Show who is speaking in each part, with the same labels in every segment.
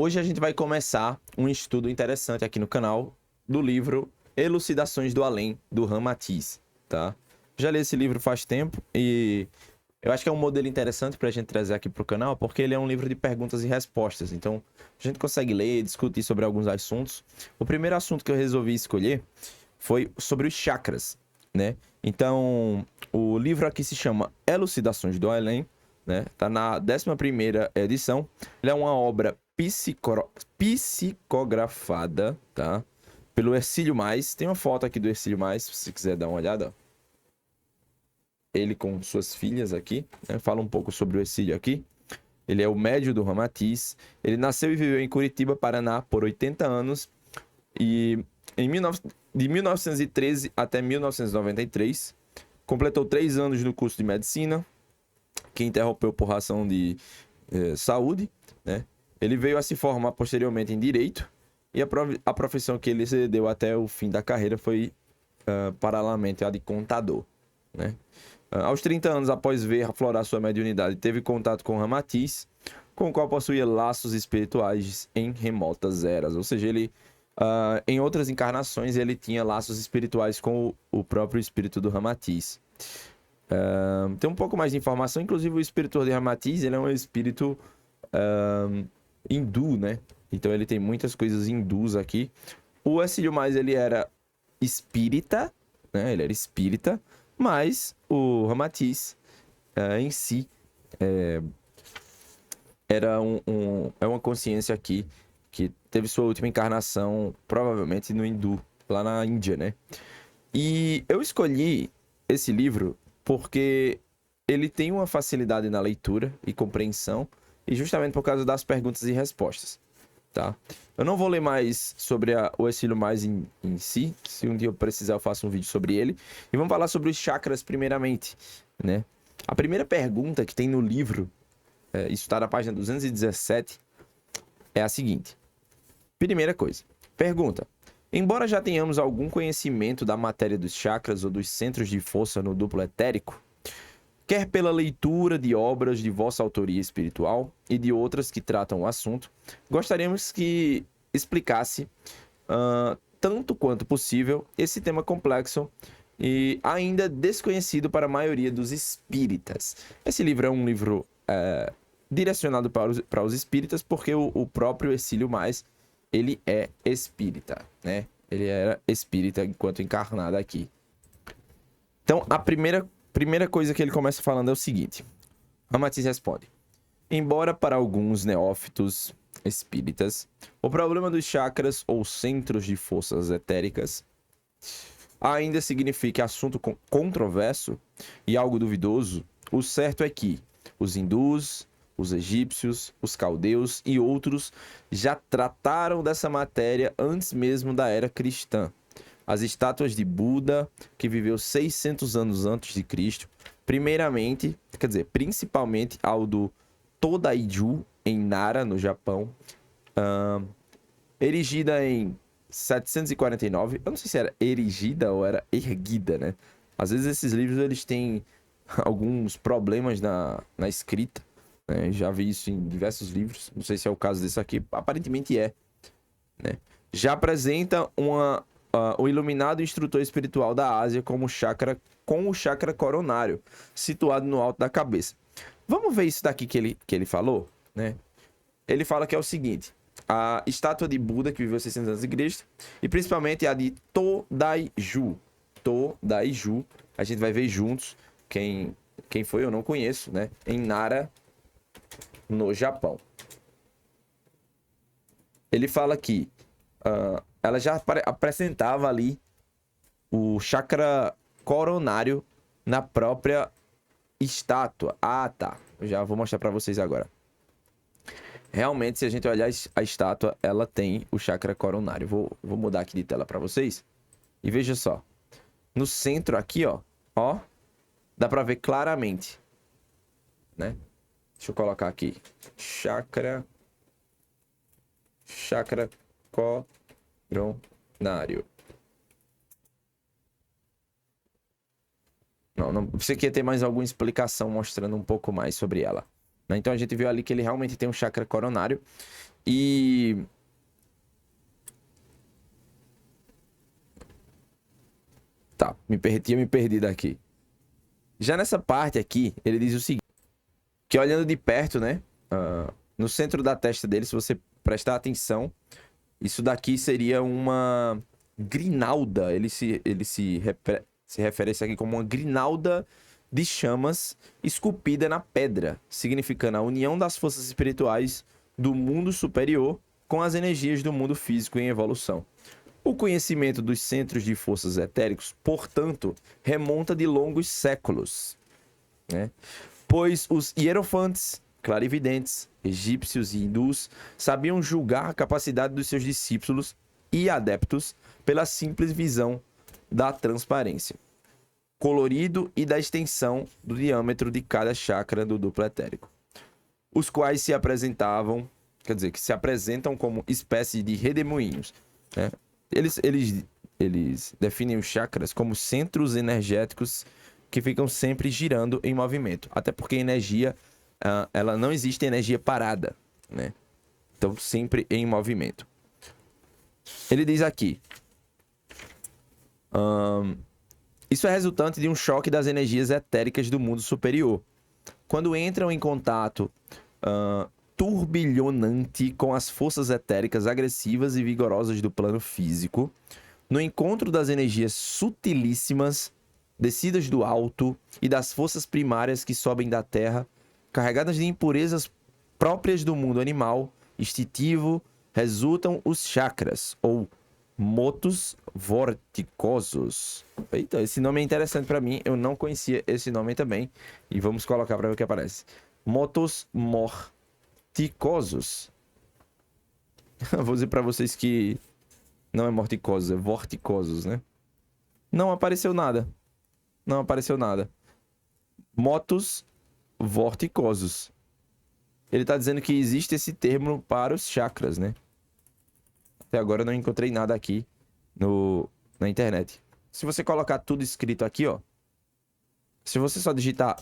Speaker 1: Hoje a gente vai começar um estudo interessante aqui no canal do livro Elucidações do Além, do Ramatiz, tá? Já li esse livro faz tempo e eu acho que é um modelo interessante para a gente trazer aqui para o canal, porque ele é um livro de perguntas e respostas. Então, a gente consegue ler e discutir sobre alguns assuntos. O primeiro assunto que eu resolvi escolher foi sobre os chakras, né? Então, o livro aqui se chama Elucidações do Além, né? Tá na 11ª edição. Ele é uma obra psicografada, tá? Pelo Hercílio Mais. Tem uma foto aqui do Hercílio Mais, se você quiser dar uma olhada. Ele com suas filhas aqui, né? Fala um pouco sobre o Hercílio aqui. Ele é o médio do Ramatiz. Ele nasceu e viveu em Curitiba, Paraná, por 80 anos. E de 1913 até 1993, completou 3 anos no curso de medicina, que interrompeu por razão de saúde, né? Ele veio a se formar posteriormente em Direito, e a profissão que ele cedeu até o fim da carreira foi, paralelamente, a de contador, né? Aos 30 anos, após ver aflorar sua mediunidade, teve contato com Ramatiz, com o qual possuía laços espirituais em remotas eras. Ou seja, ele, em outras encarnações, ele tinha laços espirituais com o próprio espírito do Ramatiz. Tem um pouco mais de informação. Inclusive, o espírito de Ramatiz, ele é um espírito hindu, né? Então, ele tem muitas coisas hindus aqui. O Hercílio Mais, ele era espírita, né? Ele era espírita, mas o Ramatiz em si era uma consciência aqui que teve sua última encarnação provavelmente no hindu, lá na Índia, né? E eu escolhi esse livro porque ele tem uma facilidade na leitura e compreensão, e justamente por causa das perguntas e respostas, tá? Eu não vou ler mais sobre o Hercílio Mais em si. Se um dia eu precisar, eu faço um vídeo sobre ele. E vamos falar sobre os chakras primeiramente, né? A primeira pergunta que tem no livro, isso está na página 217, é a seguinte. Primeira coisa. Pergunta. Embora já tenhamos algum conhecimento da matéria dos chakras ou dos centros de força no duplo etérico, quer pela leitura de obras de vossa autoria espiritual e de outras que tratam o assunto, gostaríamos que explicasse, tanto quanto possível, esse tema complexo e ainda desconhecido para a maioria dos espíritas. Esse livro é um livro direcionado para os espíritas, porque o próprio Hercílio Mais, ele é espírita, né? Ele era espírita enquanto encarnado aqui. Então, a primeira coisa que ele começa falando é o seguinte. Ramatiz responde. Embora para alguns neófitos espíritas, o problema dos chakras ou centros de forças etéricas ainda signifique assunto controverso e algo duvidoso, o certo é que os hindus, os egípcios, os caldeus e outros já trataram dessa matéria antes mesmo da era cristã. As estátuas de Buda, que viveu 600 anos antes de Cristo, principalmente ao do Todaiju, em Nara, no Japão, erigida em 749. Eu não sei se era erigida ou era erguida, né? Às vezes esses livros eles têm alguns problemas na escrita, né? Já vi isso em diversos livros. Não sei se é o caso desse aqui. Aparentemente é, né? Já apresenta o iluminado instrutor espiritual da Ásia com o chakra coronário, situado no alto da cabeça. Vamos ver isso daqui que ele falou, né? Ele fala que é o seguinte. A estátua de Buda, que viveu 600 anos de Cristo, e principalmente a de Todaiju. Todaiju, a gente vai ver juntos quem foi, eu não conheço, né? Em Nara, no Japão. Ele fala que ela já apresentava ali o chakra coronário na própria estátua. Ah, tá. Eu já vou mostrar para vocês agora. Realmente, se a gente olhar a estátua, ela tem o chakra coronário. Vou mudar aqui de tela para vocês. E veja só. No centro aqui, ó, dá para ver claramente, né? Deixa eu colocar aqui. Chakra coronário. Não, você quer ter mais alguma explicação mostrando um pouco mais sobre ela, né? Então a gente viu ali que ele realmente tem um chakra coronário. E... Tá, tinha me perdido aqui. Já nessa parte aqui, ele diz o seguinte, que olhando de perto, né? No centro da testa dele, se você prestar atenção, isso daqui seria uma grinalda. Se refere a isso aqui como uma grinalda de chamas esculpida na pedra, significando a união das forças espirituais do mundo superior com as energias do mundo físico em evolução. O conhecimento dos centros de forças etéricos, portanto, remonta de longos séculos, né? Pois os hierofantes, clarividentes, egípcios e hindus sabiam julgar a capacidade dos seus discípulos e adeptos pela simples visão da transparência, colorido e da extensão do diâmetro de cada chakra do duplo etérico, os quais se apresentam como espécie de redemoinhos, né? Eles definem os chakras como centros energéticos que ficam sempre girando em movimento. Até porque energia, ela não existe energia parada, né? Então, sempre em movimento. Ele diz aqui... isso é resultante de um choque das energias etéricas do mundo superior. Quando entram em contato turbilhonante com as forças etéricas agressivas e vigorosas do plano físico, no encontro das energias sutilíssimas, descidas do alto, e das forças primárias que sobem da terra, carregadas de impurezas próprias do mundo animal, instintivo, resultam os chakras, ou motos vorticosos. Eita, esse nome é interessante para mim, eu não conhecia esse nome também, e vamos colocar para ver o que aparece. Motos morticosos. Vou dizer para vocês que não é morticosos, é vorticosos, né? Não apareceu nada. Não apareceu nada. Motos vorticosos. Ele tá dizendo que existe esse termo para os chakras, né? Até agora eu não encontrei nada aqui na internet. Se você colocar tudo escrito aqui, ó. Se você só digitar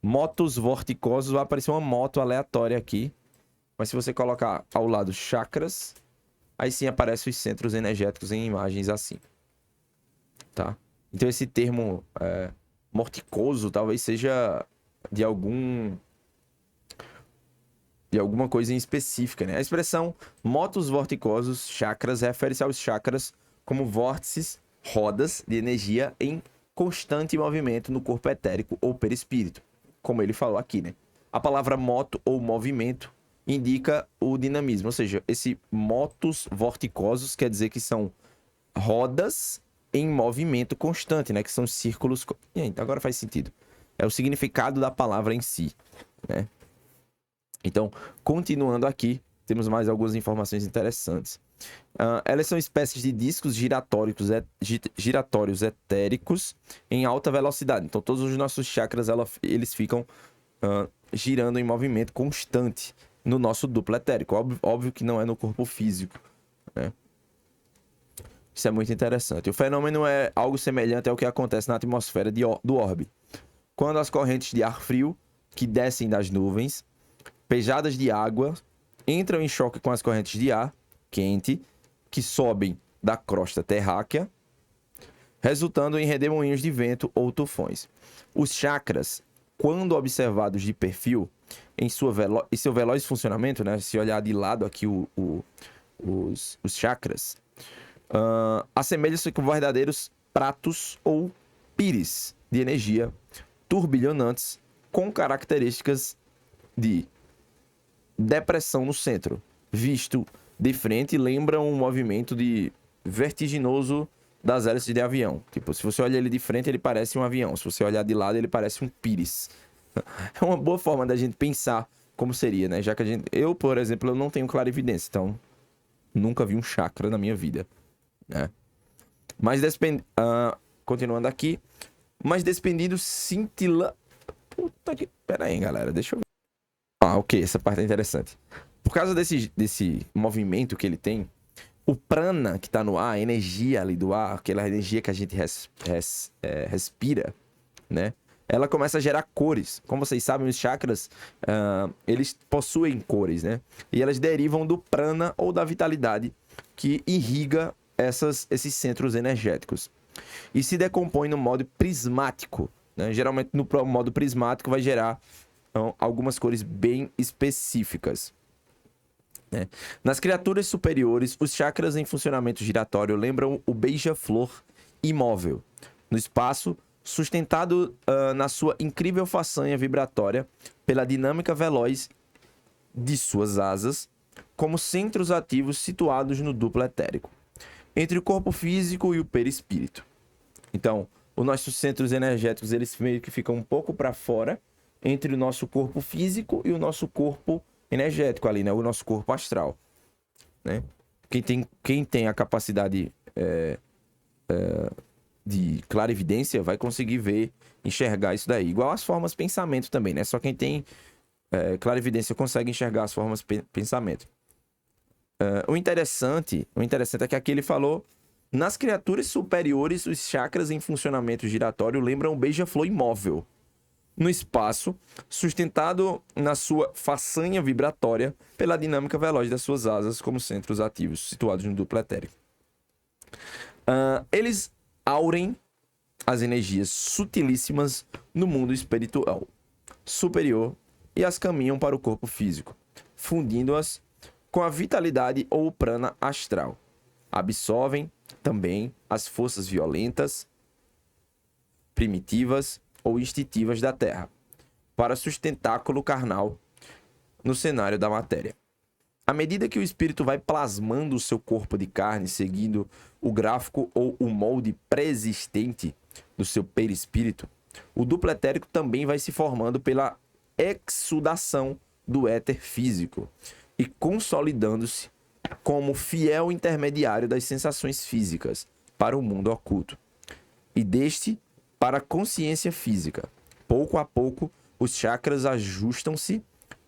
Speaker 1: motos vorticosos, vai aparecer uma moto aleatória aqui. Mas se você colocar ao lado chakras, aí sim aparecem os centros energéticos em imagens assim. Tá? Então esse termo morticoso talvez seja de alguma coisa em específica, né? A expressão motos vorticosos, chakras, refere-se aos chakras como vórtices, rodas de energia em constante movimento no corpo etérico ou perispírito, como ele falou aqui, né? A palavra moto ou movimento indica o dinamismo, ou seja, esse motos vorticosos quer dizer que são rodas em movimento constante, né? Que são círculos... Então agora faz sentido. É o significado da palavra em si, né? Então, continuando aqui, temos mais algumas informações interessantes. Elas são espécies de discos giratórios etéricos em alta velocidade. Então, todos os nossos chakras, eles ficam girando em movimento constante no nosso duplo etérico. Óbvio que não é no corpo físico, né? Isso é muito interessante. O fenômeno é algo semelhante ao que acontece na atmosfera do orbe. Quando as correntes de ar frio, que descem das nuvens, pejadas de água, entram em choque com as correntes de ar quente, que sobem da crosta terráquea, resultando em redemoinhos de vento ou tufões. Os chakras, quando observados de perfil, em seu veloz funcionamento, né? Se olhar de lado aqui os chakras, assemelham-se com verdadeiros pratos ou pires de energia turbilhonantes com características de depressão no centro. Visto de frente, lembra um movimento vertiginoso das hélices de avião. Tipo, se você olha ele de frente, ele parece um avião. Se você olhar de lado, ele parece um pires. É uma boa forma da gente pensar como seria, né? Já que eu, por exemplo, eu não tenho clarividência, então nunca vi um chakra na minha vida, né? Mas continuando aqui, mas despendido cintila... Puta que... Pera aí, galera, deixa eu ver. Ok, essa parte é interessante. Por causa desse movimento que ele tem, o prana que tá no ar, a energia ali do ar, aquela energia que a gente respira, né? ela começa a gerar cores. Como vocês sabem, os chakras, eles possuem cores, né? E elas derivam do prana ou da vitalidade que irriga esses centros energéticos. E se decompõe no modo prismático, né? Geralmente no modo prismático vai gerar algumas cores bem específicas. Né? Nas criaturas superiores, os chakras em funcionamento giratório lembram o beija-flor imóvel, no espaço, sustentado na sua incrível façanha vibratória pela dinâmica veloz de suas asas, como centros ativos situados no duplo etérico, entre o corpo físico e o perispírito. Então, os nossos centros energéticos, eles meio que ficam um pouco para fora, entre o nosso corpo físico e o nosso corpo energético ali, né? O nosso corpo astral, né? Quem tem a capacidade de clarividência vai conseguir ver, enxergar isso daí. Igual as formas pensamento também, né? Só quem tem clarividência consegue enxergar as formas pensamento. O interessante é que aqui ele falou: nas criaturas superiores, os chakras em funcionamento giratório lembram o beija-flor imóvel, no espaço, sustentado na sua façanha vibratória pela dinâmica veloz das suas asas como centros ativos, situados no duplo etérico. Eles aurem as energias sutilíssimas no mundo espiritual superior e as caminham para o corpo físico, fundindo-as com a vitalidade ou o prana astral. Absorvem também as forças violentas, primitivas ou instintivas da Terra, para sustentáculo carnal no cenário da matéria. À medida que o espírito vai plasmando o seu corpo de carne, seguindo o gráfico ou o molde pré-existente do seu perispírito, o duplo etérico também vai se formando pela exudação do éter físico e consolidando-se como fiel intermediário das sensações físicas para o mundo oculto e deste para a consciência física. Pouco a pouco, os chakras ajustam-se,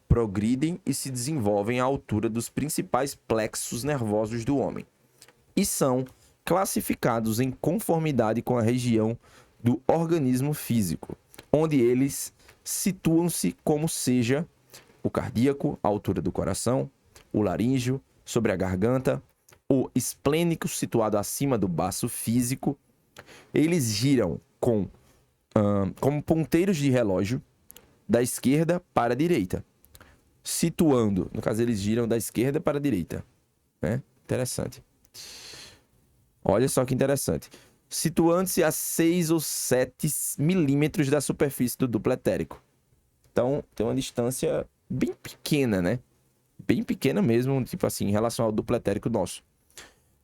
Speaker 1: progridem e se desenvolvem à altura dos principais plexos nervosos do homem e são classificados em conformidade com a região do organismo físico, onde eles situam-se como seja o cardíaco, à altura do coração, o laríngeo, sobre a garganta, o esplênico, situado acima do baço físico. Eles giram como ponteiros de relógio da esquerda para a direita, situando, no caso eles giram da esquerda para a direita, né? Interessante. Olha só que interessante. Situando-se a 6 ou 7 milímetros da superfície do duplo etérico. Então, tem uma distância bem pequena, né? Bem pequena mesmo, tipo assim, em relação ao duplo etérico nosso.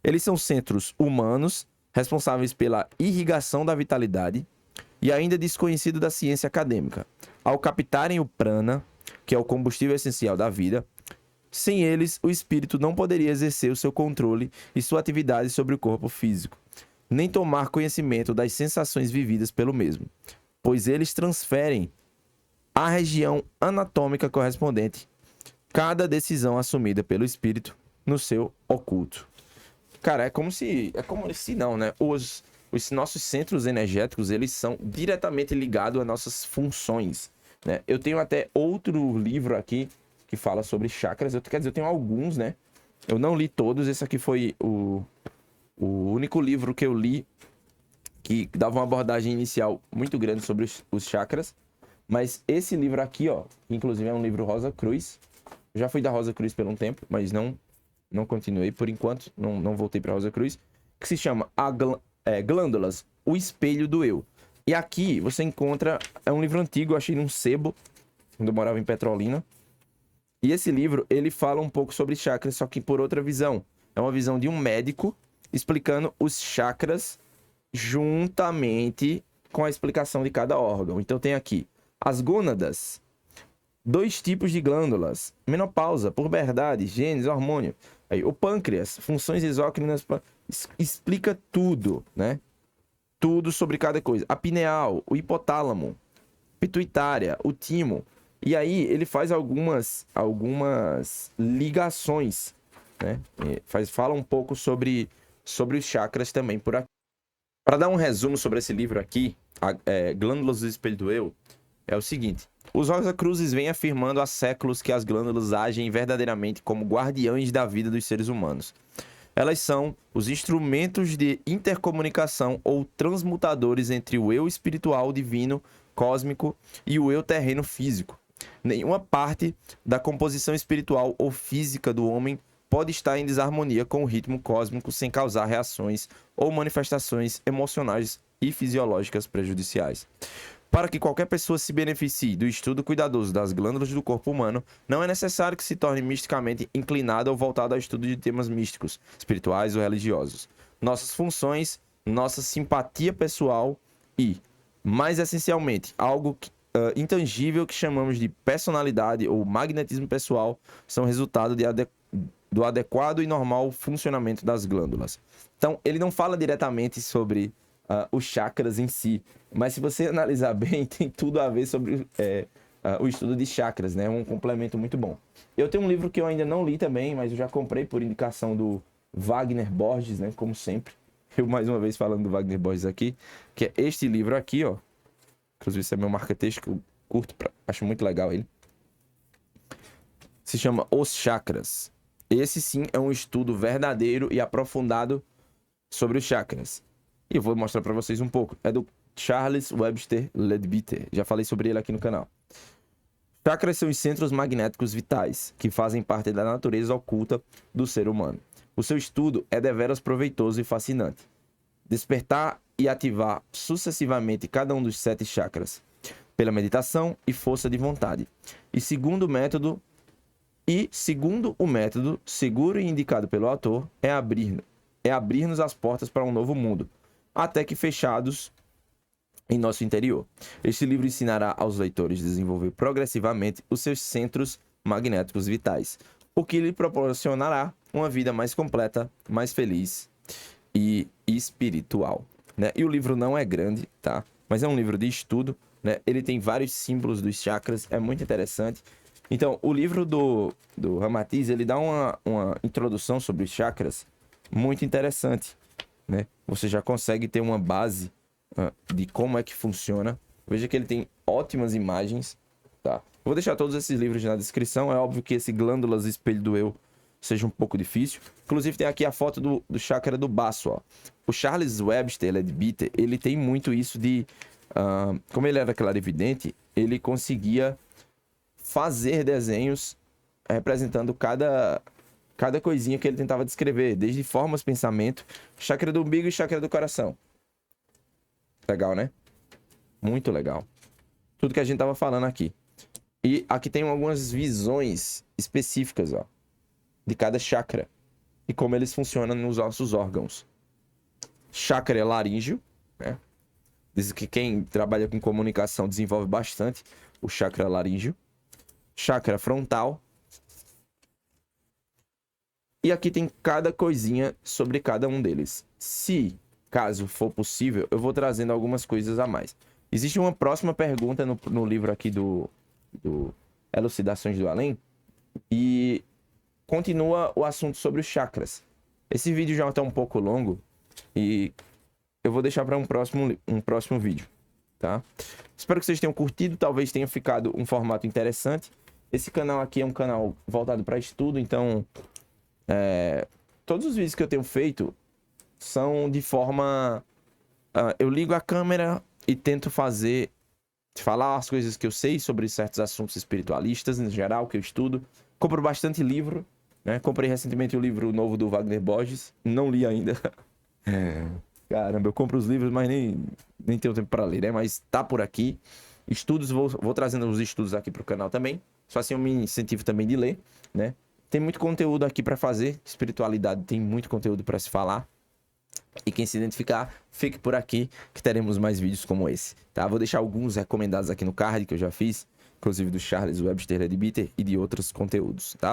Speaker 1: Eles são centros humanos, responsáveis pela irrigação da vitalidade e ainda desconhecido da ciência acadêmica. Ao captarem o prana, que é o combustível essencial da vida, sem eles, o espírito não poderia exercer o seu controle e sua atividade sobre o corpo físico, nem tomar conhecimento das sensações vividas pelo mesmo, pois eles transferem à região anatômica correspondente cada decisão assumida pelo espírito no seu oculto. Cara, é como se não, né? Os nossos centros energéticos, eles são diretamente ligados às nossas funções, né? Eu tenho até outro livro aqui que fala sobre chakras. Quer dizer, eu tenho alguns, né? Eu não li todos. Esse aqui foi o único livro que eu li que dava uma abordagem inicial muito grande sobre os chakras. Mas esse livro aqui, ó, inclusive é um livro Rosa Cruz. Eu já fui da Rosa Cruz por um tempo, mas não continuei por enquanto. Não voltei para Rosa Cruz. Que se chama Glândulas, o Espelho do Eu. E aqui você encontra... É um livro antigo, eu achei num sebo, quando eu morava em Petrolina. E esse livro, ele fala um pouco sobre chakras, só que por outra visão. É uma visão de um médico explicando os chakras juntamente com a explicação de cada órgão. Então tem aqui as gônadas, 2 tipos de glândulas, menopausa, puberdade, genes, hormônio. Aí, o pâncreas, funções exócrinas, explica tudo, né? Tudo sobre cada coisa. A pineal, o hipotálamo, pituitária, o timo. E aí ele faz algumas ligações, né? Fala um pouco sobre os chakras também por aqui. Para dar um resumo sobre esse livro aqui, Glândulas do Espelho do Eu, é o seguinte. Os Rosacruzes vêm afirmando há séculos que as glândulas agem verdadeiramente como guardiães da vida dos seres humanos. Elas são os instrumentos de intercomunicação ou transmutadores entre o eu espiritual divino, cósmico e o eu terreno físico. Nenhuma parte da composição espiritual ou física do homem pode estar em desarmonia com o ritmo cósmico sem causar reações ou manifestações emocionais e fisiológicas prejudiciais. Para que qualquer pessoa se beneficie do estudo cuidadoso das glândulas do corpo humano, não é necessário que se torne misticamente inclinado ou voltado ao estudo de temas místicos, espirituais ou religiosos. Nossas funções, nossa simpatia pessoal e, mais essencialmente, algo intangível que chamamos de personalidade ou magnetismo pessoal são resultado do adequado e normal funcionamento das glândulas. Então, ele não fala diretamente sobre os chakras em si, mas se você analisar bem, tem tudo a ver sobre o estudo de chakras, né? Um complemento muito bom. Eu tenho um livro que eu ainda não li também, mas eu já comprei por indicação do Wagner Borges, né? Como sempre. Eu, mais uma vez, falando do Wagner Borges aqui, que é este livro aqui, ó. Inclusive, esse é meu marca-texto, que eu curto, acho muito legal ele. Se chama Os Chakras. Esse, sim, é um estudo verdadeiro e aprofundado sobre os chakras. E eu vou mostrar para vocês um pouco. É do Charles Webster Leadbeater. Já falei sobre ele aqui no canal. Chakras são os centros magnéticos vitais, que fazem parte da natureza oculta do ser humano. O seu estudo é deveras proveitoso e fascinante. Despertar e ativar sucessivamente cada um dos 7 chakras, pela meditação e força de vontade. E segundo o método seguro e indicado pelo autor, é abrir-nos as portas para um novo mundo, até que fechados em nosso interior. Este livro ensinará aos leitores a desenvolver progressivamente os seus centros magnéticos vitais, o que lhe proporcionará uma vida mais completa, mais feliz e espiritual, né? E o livro não é grande, tá? Mas é um livro de estudo, né? Ele tem vários símbolos dos chakras, é muito interessante. Então, o livro do Ramatiz, ele dá uma introdução sobre os chakras muito interessante, né? Você já consegue ter uma base de como é que funciona. Veja que ele tem ótimas imagens, tá? Vou deixar todos esses livros na descrição. É óbvio que esse Glândulas Espelho do Eu seja um pouco difícil. Inclusive tem aqui a foto do chakra do baço, ó. O Charles Webster Leadbeater, ele tem muito isso de... como ele era clarividente, ele conseguia fazer desenhos representando cada coisinha que ele tentava descrever, desde formas, pensamento, chakra do umbigo e chakra do coração. Legal, né? Muito legal. Tudo que a gente tava falando aqui. E aqui tem algumas visões específicas, ó, de cada chakra e como eles funcionam nos nossos órgãos. Chakra laríngeo, né? Diz que quem trabalha com comunicação desenvolve bastante o chakra laríngeo. Chakra frontal. E aqui tem cada coisinha sobre cada um deles. Se, caso for possível, eu vou trazendo algumas coisas a mais. Existe uma próxima pergunta no livro aqui do Elucidações do Além. E continua o assunto sobre os chakras. Esse vídeo já está um pouco longo. E eu vou deixar para um próximo vídeo, tá? Espero que vocês tenham curtido. Talvez tenha ficado um formato interessante. Esse canal aqui é um canal voltado para estudo. Então, todos os vídeos que eu tenho feito são de forma... eu ligo a câmera e tento falar as coisas que eu sei sobre certos assuntos espiritualistas, em geral, que eu estudo. Compro bastante livro, né? Comprei recentemente o livro novo do Wagner Borges. Não li ainda. Caramba, eu compro os livros, mas nem tenho tempo para ler, né? Mas tá por aqui. Estudos, vou trazendo os estudos aqui pro canal também. Só assim eu me incentivo também de ler, né? Tem muito conteúdo aqui para fazer. Espiritualidade tem muito conteúdo para se falar. E quem se identificar, fique por aqui que teremos mais vídeos como esse, tá? Vou deixar alguns recomendados aqui no card que eu já fiz, inclusive do Charles Webster Leadbeater e de outros conteúdos, tá?